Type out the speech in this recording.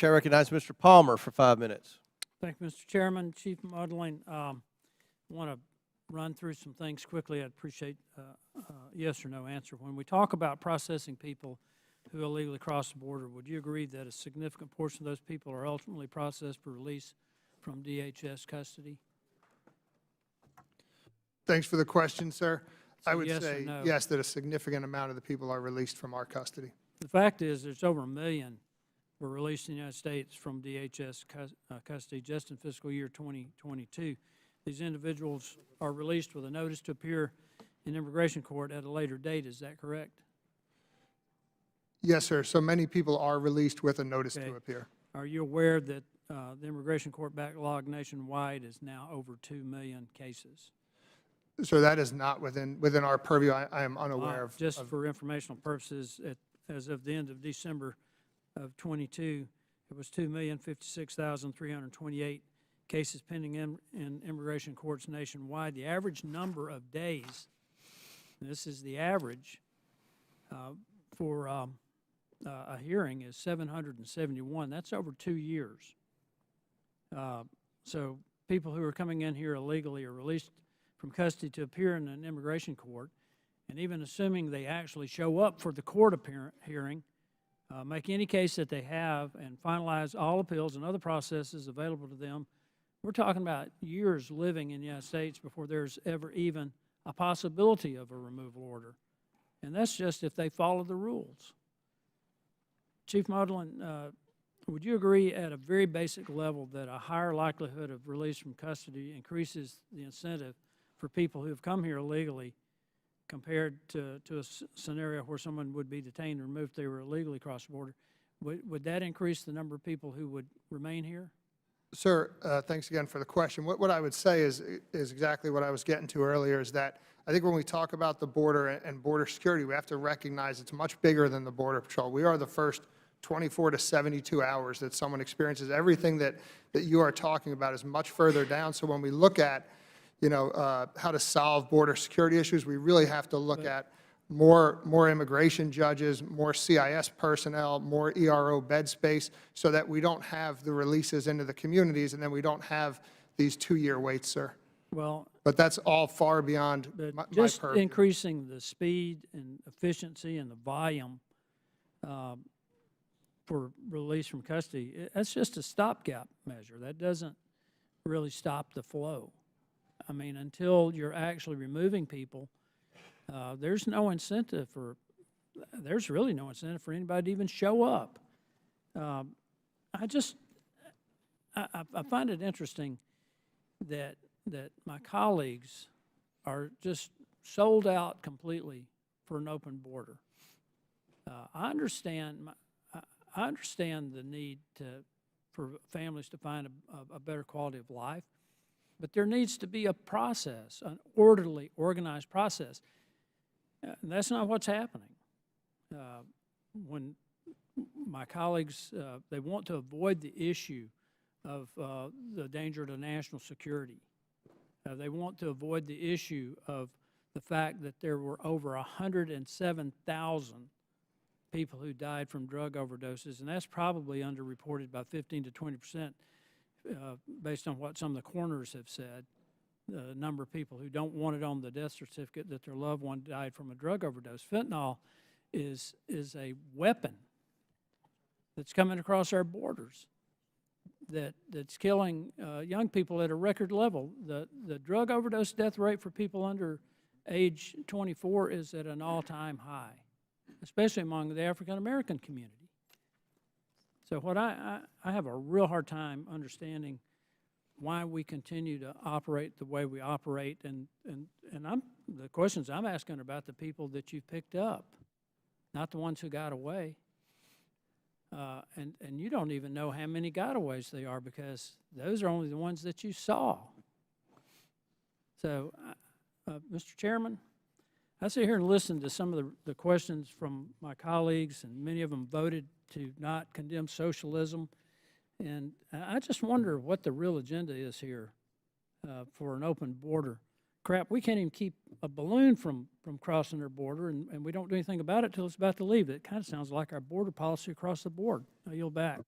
Chair recognizes Mr. Palmer for 5 minutes. Thank you, Mr. Chairman. Chief Muddling, I want to run through some things quickly. I'd appreciate yes or no answer. When we talk about processing people who illegally cross the border, would you agree that a significant portion of those people are ultimately processed for release from DHS custody? Thanks for the question, sir. So I would yes say or no? yes, that a significant amount of the people are released from our custody. The fact is there's over 1 million were released in the United States from DHS custody just in fiscal year 2022. These individuals are released with a notice to appear in immigration court at a later date. Is that correct? Yes, sir. So many people are released with a notice to appear. Are you aware that the immigration court backlog nationwide is now over 2 million cases? So that is not within our purview. I am unaware of. Just for informational purposes, as of the end of December of 22, it was 2,056,328 cases pending in immigration courts nationwide. The average number of days, and this is the average, for a hearing is 771. That's over 2 years. So people who are coming in here illegally are released from custody to appear in an immigration court, and even assuming they actually show up for the court hearing, make any case that they have, and finalize all appeals and other processes available to them, we're talking about years living in the United States before there's ever even a possibility of a removal order. And that's just if they follow the rules. Chief Muddling, would you agree at a very basic level that a higher likelihood of release from custody increases the incentive for people who have come here illegally compared to a scenario where someone would be detained and removed if they were illegally across the border? Would that increase the number of people who would remain here? Sir, thanks again for the question. What I would say is exactly what I was getting to earlier, is that I think when we talk about the border and border security, we have to recognize it's much bigger than the Border Patrol. We are the first 24 to 72 hours that someone experiences. Everything that you are talking about is much further down. So when we look at how to solve border security issues, we really have to look at more immigration judges, more CIS personnel, more ERO bed space, so that we don't have the releases into the communities, and then we don't have these 2-year waits, sir. Well, but that's all far beyond my purview. Increasing the speed and efficiency and the volume for release from custody, that's just a stopgap measure. That doesn't really stop the flow. I mean, until you're actually removing people, there's really no incentive for anybody to even show up. I find it interesting that my colleagues are just sold out completely for an open border. I understand the need for families to find a better quality of life, but there needs to be a process, an orderly, organized process. And that's not what's happening. When my colleagues, they want to avoid the issue of the danger to national security. They want to avoid the issue of the fact that there were over 107,000 people who died from drug overdoses, and that's probably underreported by 15 to 20%. Based on what some of the coroners have said, the number of people who don't want it on the death certificate that their loved one died from a drug overdose. Fentanyl is a weapon that's coming across our borders that's killing young people at a record level. The drug overdose death rate for people under age 24 is at an all-time high, especially among the African American community. So what I have a real hard time understanding why we continue to operate the way we operate, and the questions I'm asking are about the people that you've picked up, not the ones who got away. And you don't even know how many gotaways they are, because those are only the ones that you saw. So, Mr. Chairman, I sit here and listen to some of the questions from my colleagues, and many of them voted to not condemn socialism. And I just wonder what the real agenda is here for an open border. Crap, we can't even keep a balloon from crossing their border, and we don't do anything about it until it's about to leave. It kind of sounds like our border policy across the board. I yield back.